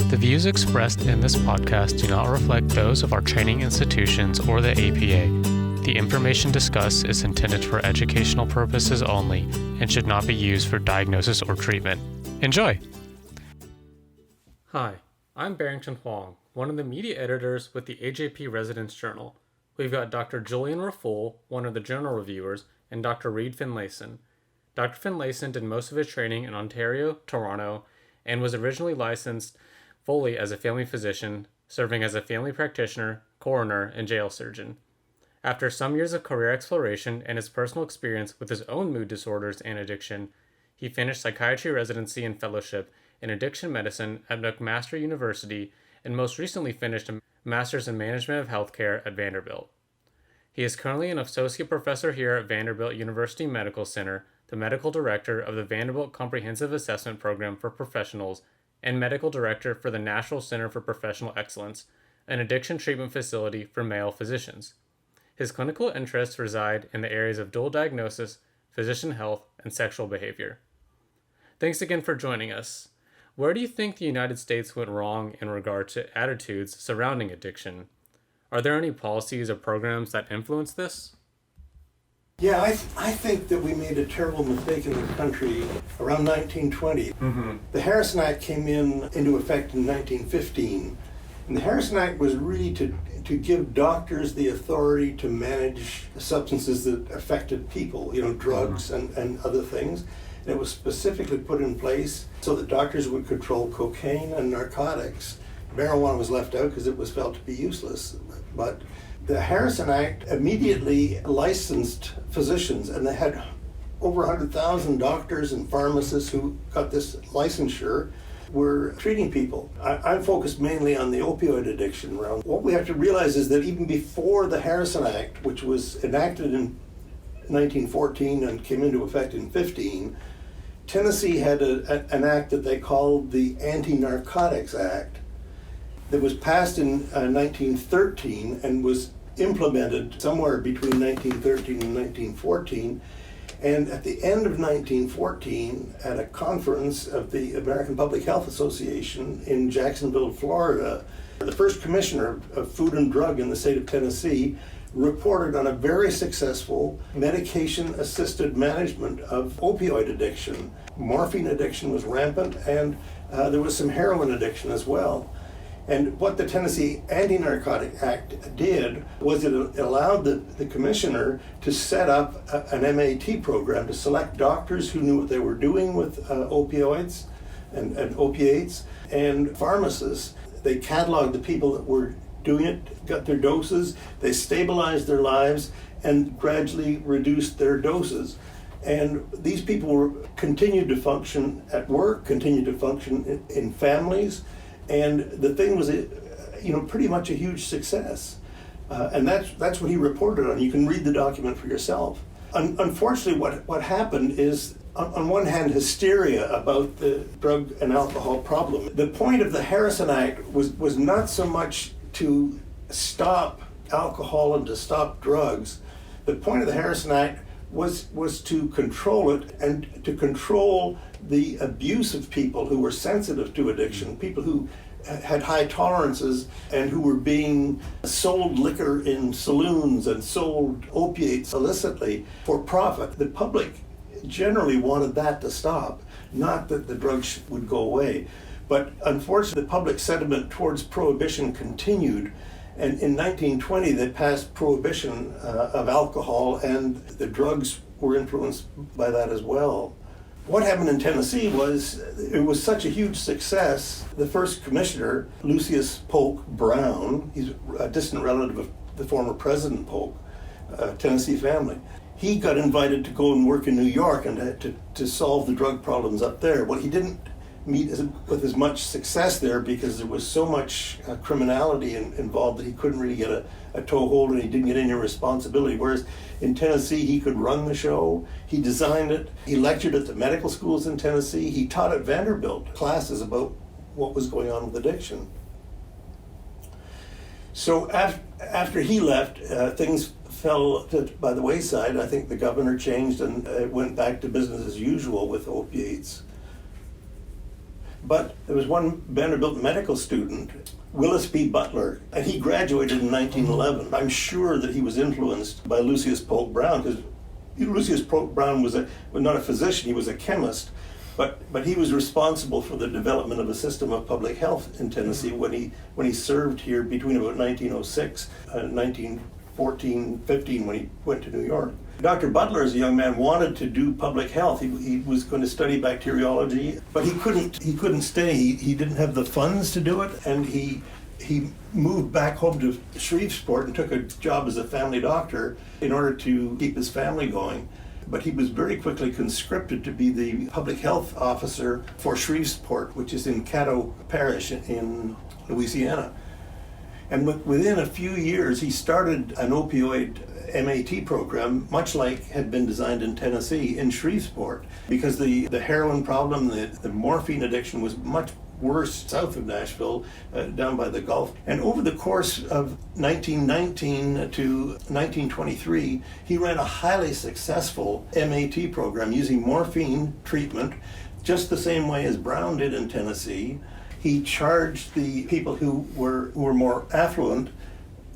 The views expressed in this podcast do not reflect those of our training institutions or the APA. The information discussed is intended for educational purposes only and should not be used for diagnosis or treatment. Enjoy! Hi, I'm Barrington Hwang, one of the media editors with the AJP Residence Journal. We've got Dr. Julian Raffoul, one of the journal reviewers, and Dr. Reid Finlayson. Dr. Finlayson did most of his training in Ontario, Toronto, and was originally licensed fully as a family physician, serving as a family practitioner, coroner, and jail surgeon. After some years of career exploration and his personal experience with his own mood disorders and addiction, he finished psychiatry residency and fellowship in addiction medicine at McMaster University and most recently finished a master's in management of healthcare at Vanderbilt. He is currently an associate professor here at Vanderbilt University Medical Center, the medical director of the Vanderbilt Comprehensive Assessment Program for Professionals, and medical director for the National Center for Professional Excellence, an addiction treatment facility for male physicians. His clinical interests reside in the areas of dual diagnosis, physician health, and sexual behavior. Thanks again for joining us. Where do you think the United States went wrong in regard to attitudes surrounding addiction? Are there any policies or programs that influence this? Yeah, I think that we made a terrible mistake in the country around 1920. The Harrison Act came into effect in 1915. And the Harrison Act was really to give doctors the authority to manage substances that affected people, drugs and other things. And it was specifically put in place so that doctors would control cocaine and narcotics. Marijuana was left out because it was felt to be useless. But the Harrison Act immediately licensed physicians, and they had over 100,000 doctors and pharmacists who got this licensure were treating people. I'm focused mainly on the opioid addiction realm. What we have to realize is that even before the Harrison Act, which was enacted in 1914 and came into effect in 15, Tennessee had an act that they called the Anti-Narcotics Act that was passed in 1913 and was implemented somewhere between 1913 and 1914. And at the end of 1914, at a conference of the American Public Health Association in Jacksonville, Florida, the first commissioner of Food and Drug in the state of Tennessee reported on a very successful medication-assisted management of opioid addiction. Morphine addiction was rampant, and there was some heroin addiction as well. And what the Tennessee Anti-Narcotic Act did was it allowed the commissioner to set up an MAT program to select doctors who knew what they were doing with opioids and opiates, and pharmacists. They cataloged the people that were doing it, got their doses, they stabilized their lives, and gradually reduced their doses. And these people continued to function at work, continued to function in families, and the thing was, pretty much a huge success. And that's what he reported on. You can read the document for yourself. Unfortunately, what happened is, on one hand, hysteria about the drug and alcohol problem. The point of the Harrison Act was not so much to stop alcohol and to stop drugs. The point of the Harrison Act was to control it and to control the abuse of people who were sensitive to addiction, people who had high tolerances and who were being sold liquor in saloons and sold opiates illicitly for profit. The public generally wanted that to stop, not that the drugs would go away. But unfortunately, the public sentiment towards prohibition continued. And in 1920, they passed prohibition of alcohol, and the drugs were influenced by that as well. What happened in Tennessee was, it was such a huge success. The first commissioner, Lucius Polk Brown, he's a distant relative of the former President Polk, Tennessee family. He got invited to go and work in New York and to solve the drug problems up there. Well, he didn't meet with as much success there because there was so much criminality involved that he couldn't really get a toehold, and he didn't get any responsibility. Whereas in Tennessee, he could run the show, he designed it, he lectured at the medical schools in Tennessee, he taught at Vanderbilt classes about what was going on with addiction. So after he left, things fell by the wayside. I think the governor changed and it went back to business as usual with opiates. But there was one Vanderbilt medical student, Willis P. Butler, and he graduated in 1911. I'm sure that he was influenced by Lucius Polk Brown, because Lucius Polk Brown was not a physician, he was a chemist, but he was responsible for the development of a system of public health in Tennessee when he served here between about 1906 and 1914-15 when he went to New York. Dr. Butler, as a young man, wanted to do public health. He was going to study bacteriology, but he couldn't stay. He didn't have the funds to do it, and he moved back home to Shreveport and took a job as a family doctor in order to keep his family going. But he was very quickly conscripted to be the public health officer for Shreveport, which is in Caddo Parish in Louisiana. And within a few years, he started an opioid MAT program, much like had been designed in Tennessee, in Shreveport, because the heroin problem, the morphine addiction was much worse south of Nashville, down by the Gulf. And over the course of 1919 to 1923, he ran a highly successful MAT program using morphine treatment, just the same way as Brown did in Tennessee. He charged the people who were more affluent,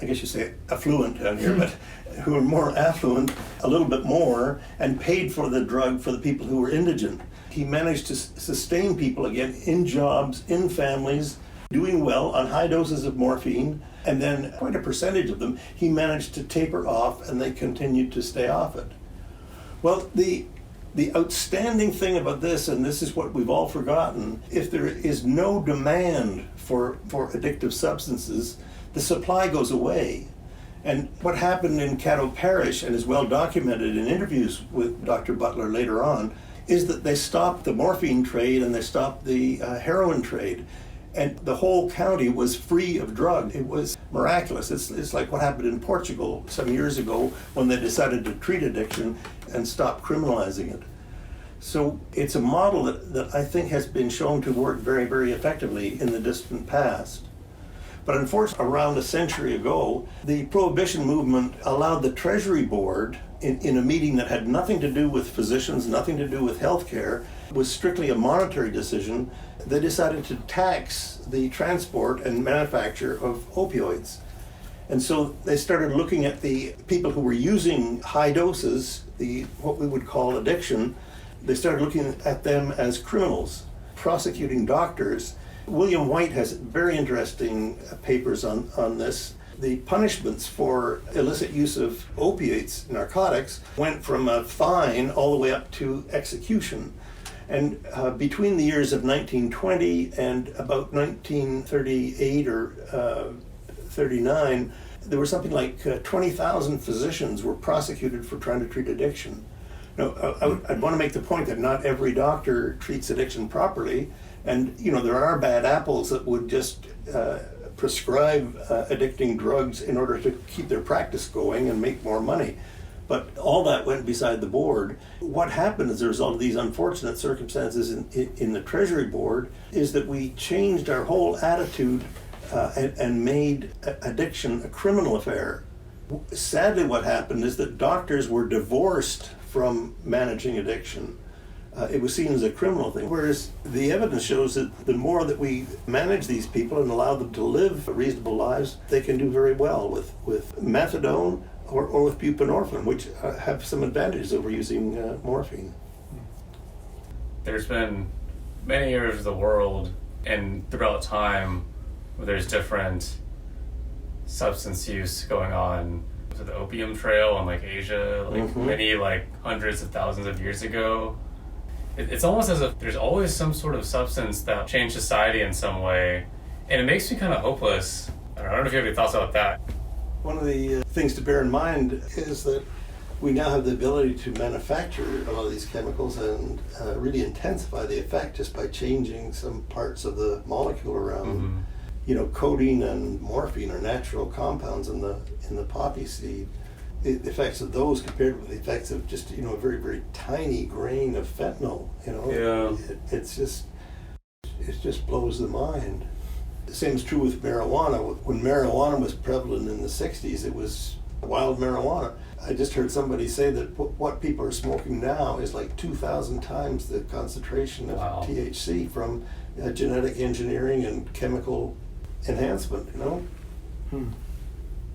I guess you say affluent down here, but who were more affluent a little bit more, and paid for the drug for the people who were indigent. He managed to sustain people again in jobs, in families, doing well on high doses of morphine, and then quite a percentage of them he managed to taper off, and they continued to stay off it. Well, the outstanding thing about this, and this is what we've all forgotten, if there is no demand for addictive substances, the supply goes away. And what happened in Caddo Parish, and is well documented in interviews with Dr. Butler later on, is that they stopped the morphine trade and they stopped the heroin trade. And the whole county was free of drug. It was miraculous. It's like what happened in Portugal some years ago when they decided to treat addiction and stop criminalizing it. So it's a model that I think has been shown to work very, very effectively in the distant past. But unfortunately, around a century ago, the Prohibition movement allowed the Treasury Board, in a meeting that had nothing to do with physicians, nothing to do with healthcare, was strictly a monetary decision. They decided to tax the transport and manufacture of opioids. And so they started looking at the people who were using high doses, what we would call addiction. They started looking at them as criminals, prosecuting doctors. William White has very interesting papers on this. The punishments for illicit use of opiates, narcotics, went from a fine all the way up to execution. And between the years of 1920 and about 1938 or 39, there were something like 20,000 physicians were prosecuted for trying to treat addiction. Now, I'd want to make the point that not every doctor treats addiction properly, and there are bad apples that would just prescribe addicting drugs in order to keep their practice going and make more money. But all that went beside the board. What happened as a result of these unfortunate circumstances in the Treasury Board is that we changed our whole attitude and made addiction a criminal affair. Sadly, what happened is that doctors were divorced from managing addiction. It was seen as a criminal thing, whereas the evidence shows that the more that we manage these people and allow them to live reasonable lives, they can do very well with methadone or with buprenorphine, which have some advantages over using morphine. There's been many areas of the world and throughout time where there's different substance use going on. So the opium trail in Asia, many hundreds of thousands of years ago. It's almost as if there's always some sort of substance that changed society in some way, and it makes me kind of hopeless. I don't know if you have any thoughts about that. One of the things to bear in mind is that we now have the ability to manufacture a lot of these chemicals and really intensify the effect just by changing some parts of the molecule around. Codeine and morphine are natural compounds in the poppy seed. The effects of those compared with the effects of just a very, very tiny grain of fentanyl, it just blows the mind. The same is true with marijuana. When marijuana was prevalent in the 60s, it was wild marijuana. I just heard somebody say that what people are smoking now is like 2,000 times the concentration of THC from genetic engineering and chemical enhancement, you know?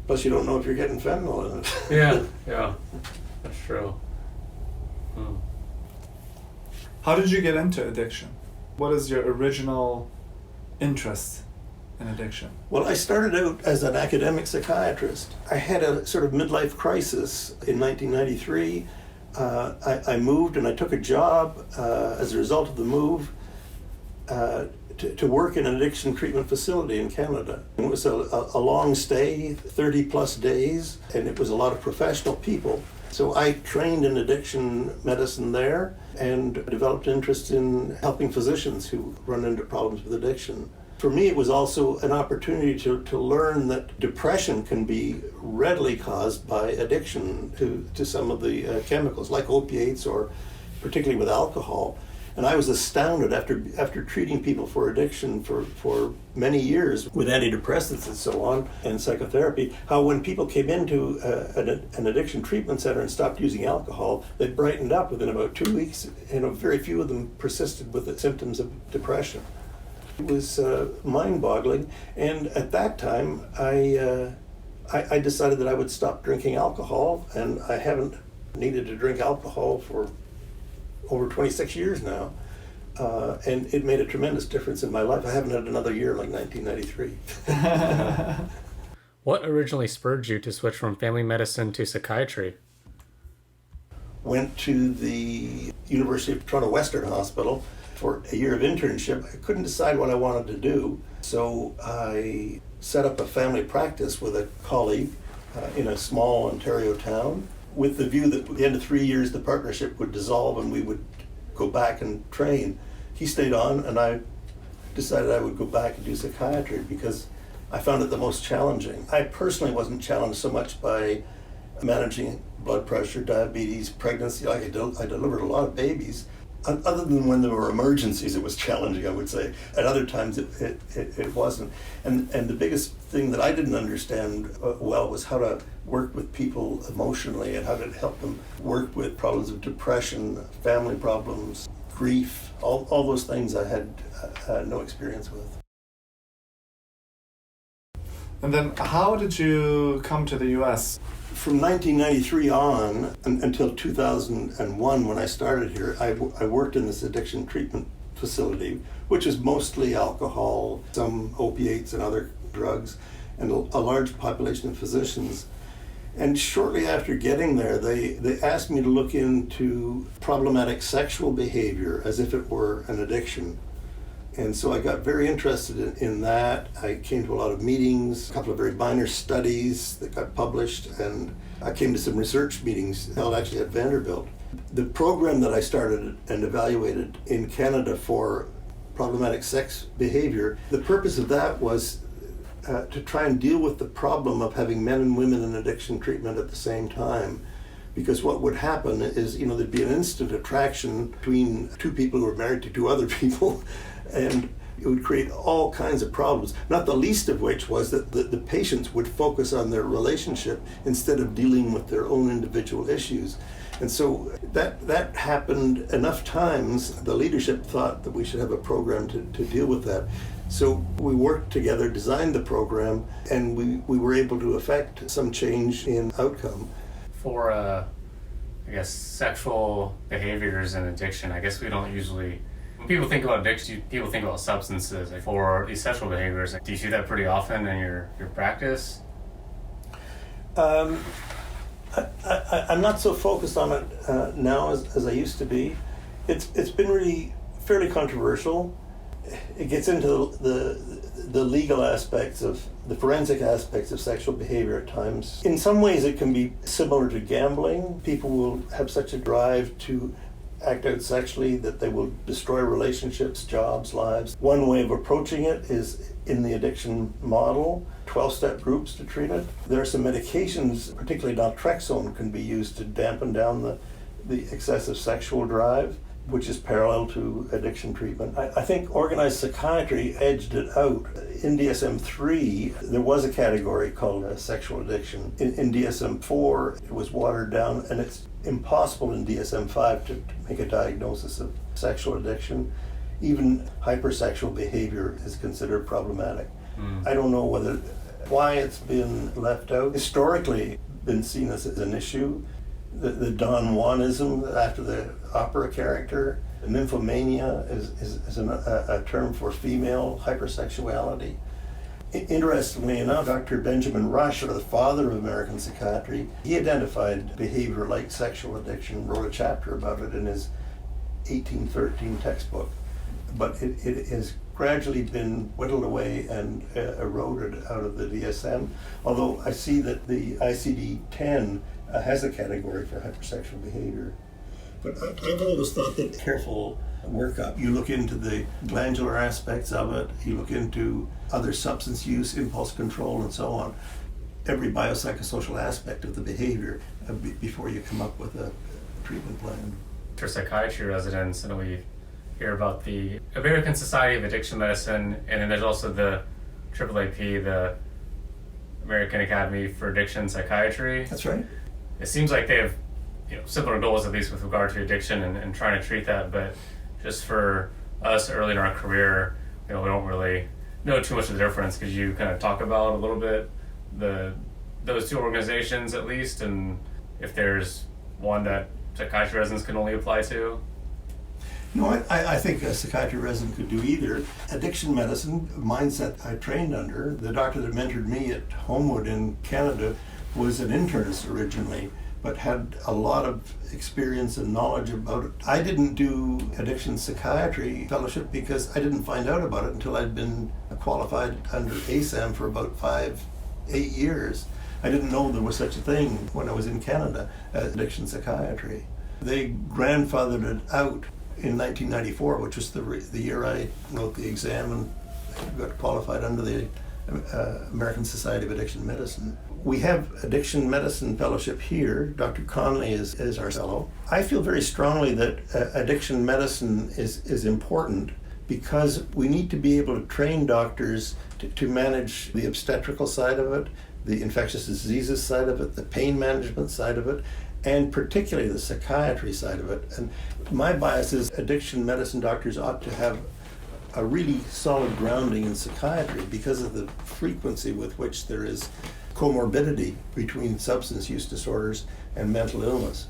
Plus you don't know if you're getting fentanyl in it. Yeah, that's true. How did you get into addiction? What is your original interest in addiction? Well, I started out as an academic psychiatrist. I had a sort of midlife crisis in 1993. I moved and I took a job as a result of the move to work in an addiction treatment facility in Canada. It was a long stay, 30 plus days, and it was a lot of professional people. So I trained in addiction medicine there and developed interest in helping physicians who run into problems with addiction. For me, it was also an opportunity to learn that depression can be readily caused by addiction to some of the chemicals, like opiates or particularly with alcohol. And I was astounded after treating people for addiction for many years with antidepressants and so on and psychotherapy, how when people came into an addiction treatment center and stopped using alcohol, they brightened up within about 2 weeks. Very few of them persisted with the symptoms of depression. It was mind-boggling, and at that time I decided that I would stop drinking alcohol, and I haven't needed to drink alcohol for over 26 years now, and it made a tremendous difference in my life. I haven't had another year like 1993. What originally spurred you to switch from family medicine to psychiatry? Went to the University of Toronto Western Hospital for a year of internship. I couldn't decide what I wanted to do, so I set up a family practice with a colleague in a small Ontario town, with the view that at the end of 3 years the partnership would dissolve and we would go back and train. He stayed on, and I decided I would go back and do psychiatry because I found it the most challenging. I personally wasn't challenged so much by managing blood pressure, diabetes, pregnancy. I delivered a lot of babies. Other than when there were emergencies, it was challenging, I would say. At other times, it wasn't. And the biggest thing that I didn't understand well was how to work with people emotionally and how to help them work with problems of depression, family problems, grief, all those things I had no experience with. And then how did you come to the U.S.? From 1993 on until 2001, when I started here, I worked in this addiction treatment facility, which is mostly alcohol, some opiates and other drugs, and a large population of physicians. And shortly after getting there, they asked me to look into problematic sexual behavior as if it were an addiction. And so I got very interested in that. I came to a lot of meetings, a couple of very minor studies that got published, and I came to some research meetings held actually at Vanderbilt. The program that I started and evaluated in Canada for problematic sex behavior, the purpose of that was to try and deal with the problem of having men and women in addiction treatment at the same time. Because what would happen is, there'd be an instant attraction between two people who were married to two other people, and it would create all kinds of problems, not the least of which was that the patients would focus on their relationship instead of dealing with their own individual issues. And so that happened enough times, the leadership thought that we should have a program to deal with that. So we worked together, designed the program, and we were able to affect some change in outcome. For, sexual behaviors and addiction, I guess we don't usually... When people think about addiction, people think about substances. For these sexual behaviors, do you see that pretty often in your practice? I'm not so focused on it now as I used to be. It's been really fairly controversial. It gets into the legal aspects of the forensic aspects of sexual behavior at times. In some ways it can be similar to gambling. People will have such a drive to act out sexually that they will destroy relationships, jobs, lives. One way of approaching it is in the addiction model, 12-step groups to treat it. There are some medications, particularly naltrexone, can be used to dampen down the excessive sexual drive, which is parallel to addiction treatment. I think organized psychiatry edged it out. In DSM-3, there was a category called sexual addiction. In DSM-4, it was watered down, and it's impossible in DSM-5 to make a diagnosis of sexual addiction. Even hypersexual behavior is considered problematic. I don't know why it's been left out. Historically, been seen as an issue. The Don Juanism after the opera character, nymphomania is a term for female hypersexuality. Interestingly enough, Dr. Benjamin Rush, or the father of American psychiatry, he identified behavior like sexual addiction, wrote a chapter about it in his 1813 textbook. But it has gradually been whittled away and eroded out of the DSM, although I see that the ICD-10 has a category for hypersexual behavior. But I've always thought that careful workup, you look into the glandular aspects of it, you look into other substance use, impulse control, and so on, every biopsychosocial aspect of the behavior before you come up with a treatment plan. For psychiatry residents, and we hear about the American Society of Addiction Medicine, and then there's also the AAAP, the American Academy for Addiction Psychiatry. That's right. It seems like they have similar goals, at least with regard to addiction and trying to treat that, but just for us early in our career, we don't really know too much of the difference. Could you kind of talk about a little bit those two organizations at least, and if there's one that psychiatry residents can only apply to? No, I think a psychiatry resident could do either. Addiction medicine, mindset I trained under, the doctor that mentored me at Homewood in Canada was an internist originally, but had a lot of experience and knowledge about it. I didn't do addiction psychiatry fellowship because I didn't find out about it until I'd been qualified under ASAM for about 8 years. I didn't know there was such a thing when I was in Canada, addiction psychiatry. They grandfathered it out in 1994, which was the year I wrote the exam and got qualified under the American Society of Addiction Medicine. We have addiction medicine fellowship here. Dr. Conley is our fellow. I feel very strongly that addiction medicine is important because we need to be able to train doctors to manage the obstetrical side of it, the infectious diseases side of it, the pain management side of it, and particularly the psychiatry side of it. And my bias is addiction medicine doctors ought to have a really solid grounding in psychiatry because of the frequency with which there is comorbidity between substance use disorders and mental illness.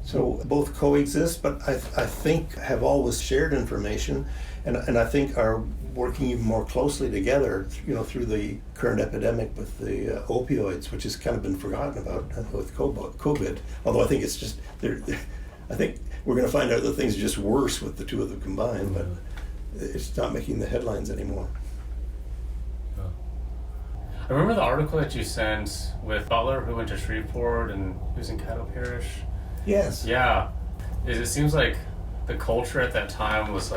So both coexist, but I think have always shared information, and I think are working even more closely together, through the current epidemic with the opioids, which has kind of been forgotten about with COVID. Although I think it's just, I think we're going to find out that things are just worse with the two of them combined, but it's not making the headlines anymore. I remember the article that you sent with Butler, who went to Shreveport and who's in Caddo Parish. Yes. Yeah. It seems like the culture at that time was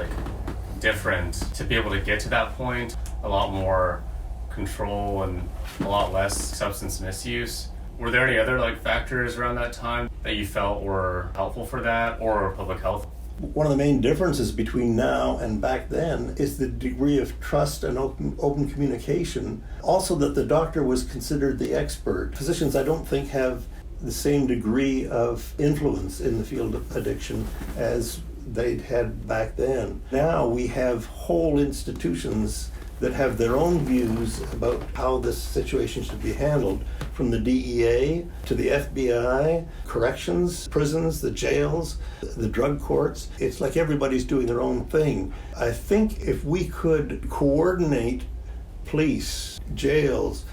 different to be able to get to that point. A lot more control and a lot less substance misuse. Were there any other factors around that time that you felt were helpful for that, or public health? One of the main differences between now and back then is the degree of trust and open communication. Also that the doctor was considered the expert. Physicians, I don't think, have the same degree of influence in the field of addiction as they'd had back then. Now we have whole institutions that have their own views about how this situation should be handled, from the DEA to the FBI, corrections, prisons, the jails, the drug courts. It's like everybody's doing their own thing. I think if we could coordinate police, jails,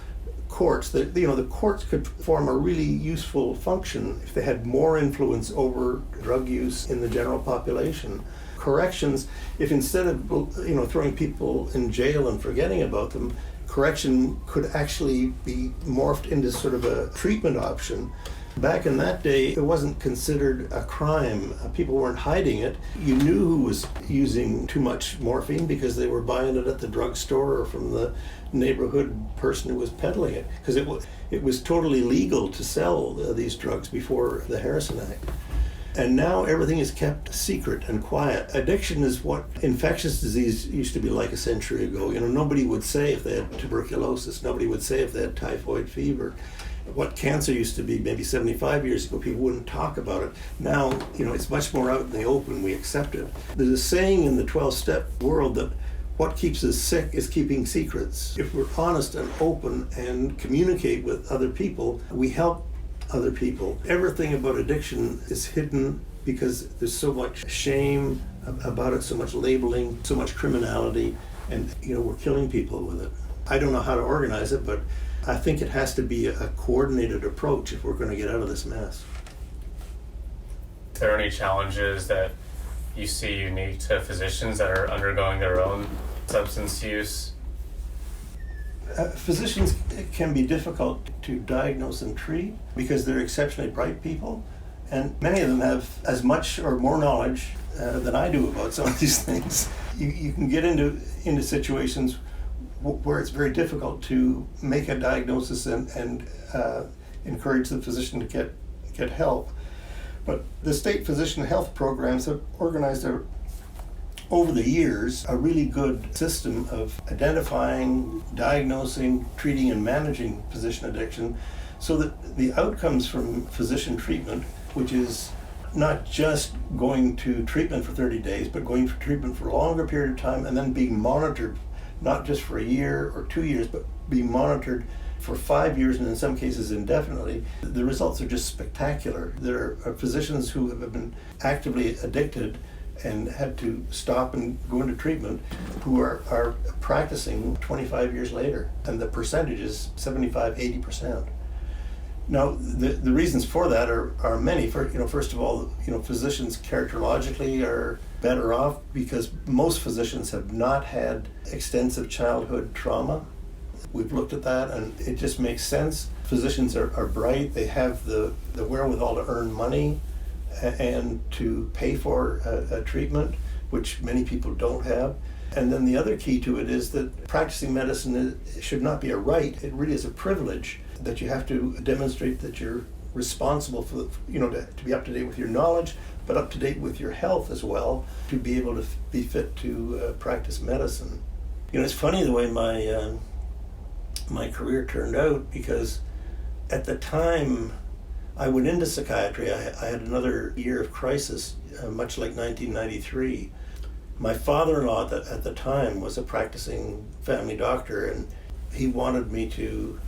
courts, the courts could form a really useful function if they had more influence over drug use in the general population. Corrections, if instead of throwing people in jail and forgetting about them, correction could actually be morphed into sort of a treatment option. Back in that day, it wasn't considered a crime. People weren't hiding it. You knew who was using too much morphine because they were buying it at the drugstore or from the neighborhood person who was peddling it, because it was totally legal to sell these drugs before the Harrison Act. And now everything is kept secret and quiet. Addiction is what infectious disease used to be like a century ago. Nobody would say if they had tuberculosis. Nobody would say if they had typhoid fever. what cancer used to be maybe 75 years ago. People wouldn't talk about it. Now, it's much more out in the open. We accept it. There's a saying in the 12-step world that what keeps us sick is keeping secrets. If we're honest and open and communicate with other people, we help other people. Everything about addiction is hidden because there's so much shame about it, so much labeling, so much criminality, and we're killing people with it. I don't know how to organize it, but I think it has to be a coordinated approach if we're going to get out of this mess. Are there any challenges that you see unique to physicians that are undergoing their own substance use? Physicians can be difficult to diagnose and treat because they're exceptionally bright people, and many of them have as much or more knowledge than I do about some of these things. You can get into situations where it's very difficult to make a diagnosis and encourage the physician to get help. But the state physician health programs have organized over the years a really good system of identifying, diagnosing, treating, and managing physician addiction, so that the outcomes from physician treatment, which is not just going to treatment for 30 days, but going for treatment for a longer period of time and then being monitored, not just for a year or 2 years, but being monitored for 5 years and in some cases indefinitely. The results are just spectacular. There are physicians who have been actively addicted and had to stop and go into treatment who are practicing 25 years later, and the percentage is 75-80%. Now, the reasons for that are many. First of all, physicians characterologically are better off because most physicians have not had extensive childhood trauma. We've looked at that, and it just makes sense. Physicians are bright. They have the wherewithal to earn money and to pay for a treatment, which many people don't have. And then the other key to it is that practicing medicine should not be a right. It really is a privilege that you have to demonstrate that you're responsible for, to be up to date with your knowledge, but up to date with your health as well, to be able to be fit to practice medicine. It's funny the way my career turned out, because at the time I went into psychiatry, I had another year of crisis, much like 1993. My father-in-law at the time was a practicing family doctor, and he wanted me to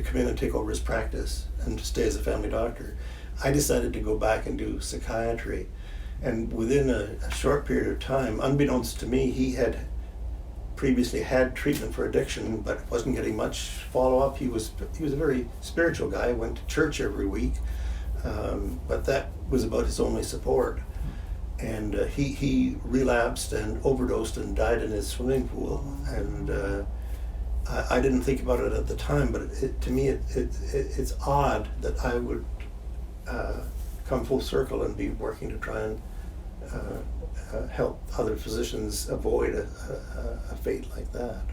come in and take over his practice and to stay as a family doctor. I decided to go back and do psychiatry, and within a short period of time, unbeknownst to me, he had previously had treatment for addiction but wasn't getting much follow-up. He was a very spiritual guy, went to church every week, but that was about his only support. And he relapsed and overdosed and died in his swimming pool. And I didn't think about it at the time, but to me it's odd that I would come full circle and be working to try and help other physicians avoid a fate like that.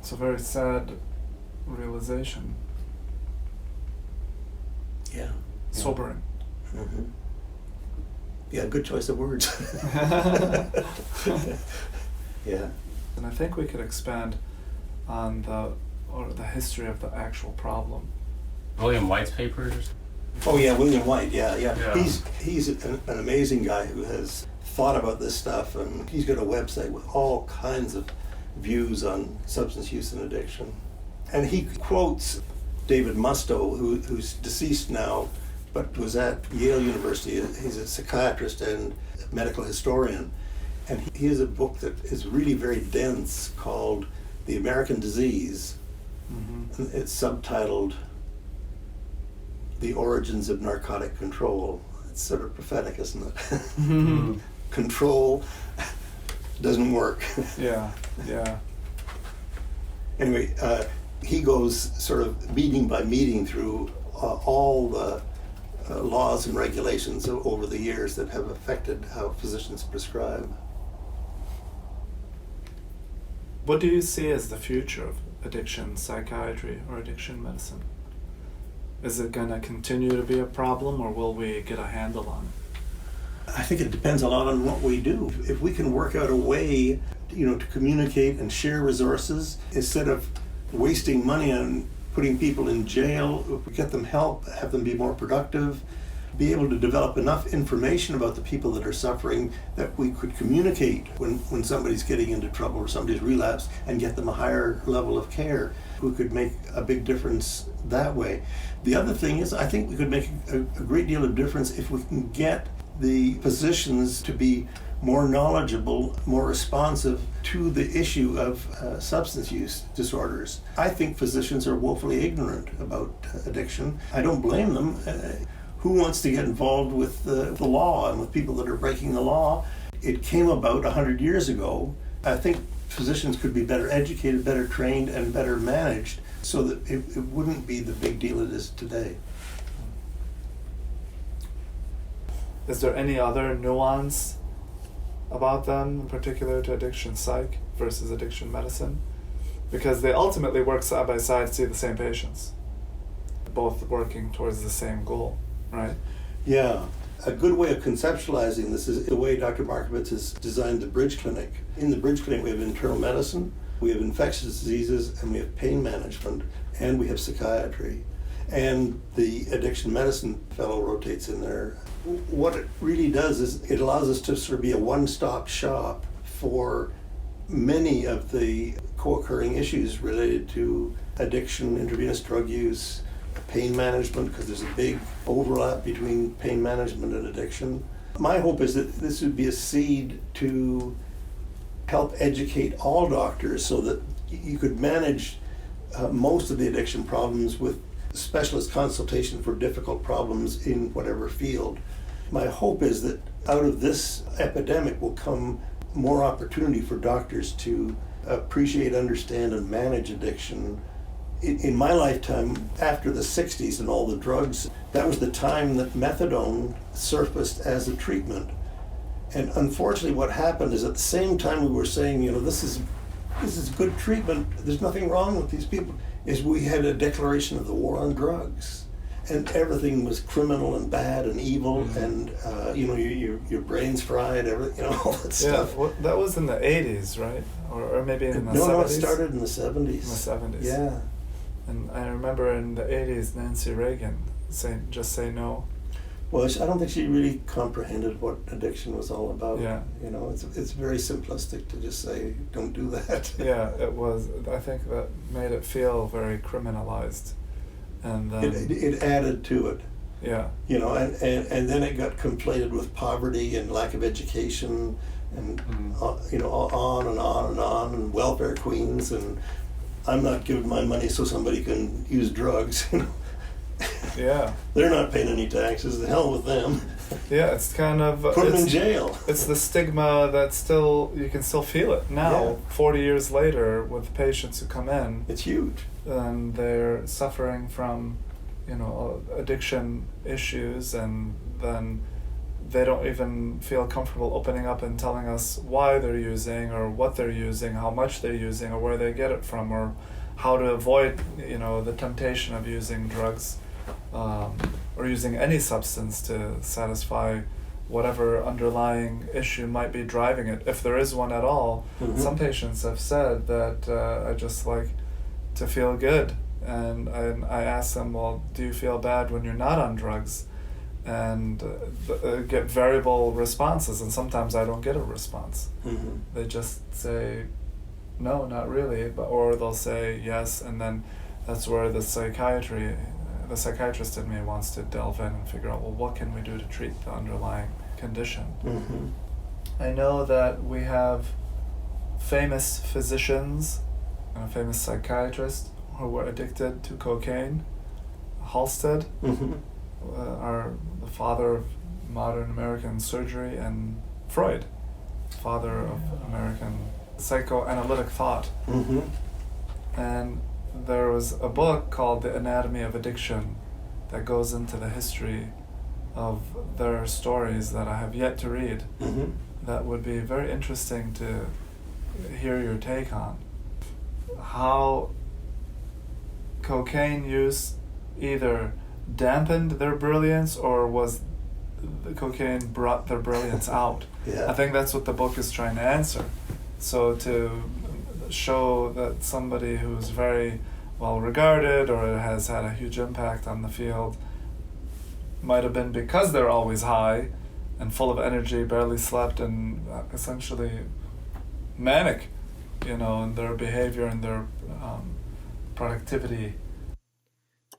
It's a very sad realization. Yeah. Sobering. Mm-hmm. Yeah, good choice of words. Yeah. And I think we could expand on the history of the actual problem. William White's papers? Oh yeah, William White, yeah. Yeah. He's an amazing guy who has thought about this stuff, and he's got a website with all kinds of views on substance use and addiction. And he quotes David Musto, who's deceased now, but was at Yale University. He's a psychiatrist and medical historian. And he has a book that is really very dense called The American Disease. Mm-hmm. It's subtitled The Origins of Narcotic Control. It's sort of prophetic, isn't it? Mm-hmm. Control doesn't work. Yeah. Anyway, he goes sort of meeting by meeting through all the laws and regulations over the years that have affected how physicians prescribe. What do you see as the future of addiction psychiatry or addiction medicine? Is it going to continue to be a problem, or will we get a handle on it? I think it depends a lot on what we do. If we can work out a way, to communicate and share resources instead of wasting money on putting people in jail, if we get them help, have them be more productive, be able to develop enough information about the people that are suffering that we could communicate when somebody's getting into trouble or somebody's relapsed and get them a higher level of care, we could make a big difference that way. The other thing is, I think we could make a great deal of difference if we can get the physicians to be more knowledgeable, more responsive to the issue of substance use disorders. I think physicians are woefully ignorant about addiction. I don't blame them. Who wants to get involved with the law and with people that are breaking the law? It came about 100 years ago. I think physicians could be better educated, better trained, and better managed so that it wouldn't be the big deal it is today. Is there any other nuance about them, in particular to addiction psych versus addiction medicine? Because they ultimately work side by side to see the same patients, both working towards the same goal, right? Yeah. A good way of conceptualizing this is the way Dr. Markovitz has designed the Bridge Clinic. In the Bridge Clinic, we have internal medicine, we have infectious diseases, and we have pain management, and we have psychiatry. And the addiction medicine fellow rotates in there. What it really does is it allows us to sort of be a one-stop shop for many of the co-occurring issues related to addiction, intravenous drug use, pain management, because there's a big overlap between pain management and addiction. My hope is that this would be a seed to help educate all doctors so that you could manage most of the addiction problems with specialist consultation for difficult problems in whatever field. My hope is that out of this epidemic will come more opportunity for doctors to appreciate, understand, and manage addiction. In my lifetime, after the 60s and all the drugs, that was the time that methadone surfaced as a treatment. And unfortunately what happened is at the same time we were saying, this is good treatment, there's nothing wrong with these people, is we had a declaration of the war on drugs. And everything was criminal and bad and evil, and your brain's fried, all that stuff. Yeah, that was in the 80s, right? Or maybe in the 70s? No, it started in the 70s. In the 70s. Yeah. And I remember in the 80s, Nancy Reagan saying, just say no. Well, I don't think she really comprehended what addiction was all about. Yeah. It's very simplistic to just say, don't do that. Yeah, it was. I think that made it feel very criminalized. And it added to it. Yeah. And then it got conflated with poverty and lack of education and, on and on and on, and welfare queens, and I'm not giving my money so somebody can use drugs, Yeah. They're not paying any taxes, the hell with them. Yeah, it's kind of... Put them in jail. It's the stigma that you can still feel it now, 40 years later, with patients who come in. It's huge. And they're suffering from, addiction issues, and then they don't even feel comfortable opening up and telling us why they're using, or what they're using, how much they're using, or where they get it from, or how to avoid, the temptation of using drugs. Or using any substance to satisfy whatever underlying issue might be driving it, if there is one at all. Mm-hmm. Some patients have said that I just like to feel good, and I ask them, well, do you feel bad when you're not on drugs? And get variable responses, and sometimes I don't get a response. Mm-hmm. They just say, no, not really, or they'll say yes, and then that's where the psychiatrist in me wants to delve in and figure out, well, what can we do to treat the underlying condition? Mm-hmm. I know that we have famous physicians and a famous psychiatrist who were addicted to cocaine. Halsted, mm-hmm. The father of modern American surgery, and Freud, father of American psychoanalytic thought. Mm-hmm. And there was a book called The Anatomy of Addiction that goes into the history of their stories that I have yet to read. Mm-hmm. That would be very interesting to hear your take on. How cocaine use either dampened their brilliance or was the cocaine brought their brilliance out. Yeah. I think that's what the book is trying to answer. So to show that somebody who's very well regarded or has had a huge impact on the field might have been because they're always high and full of energy, barely slept, and essentially manic, in their behavior and their productivity.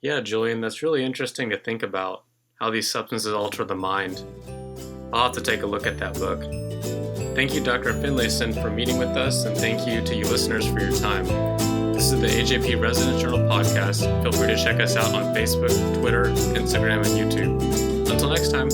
Yeah, Julian, that's really interesting to think about, how these substances alter the mind. I'll have to take a look at that book. Thank you, Dr. Finlayson, for meeting with us, and thank you to you listeners for your time. This is the AJP Residence Journal podcast. Feel free to check us out on Facebook, Twitter, Instagram, and YouTube. Until next time.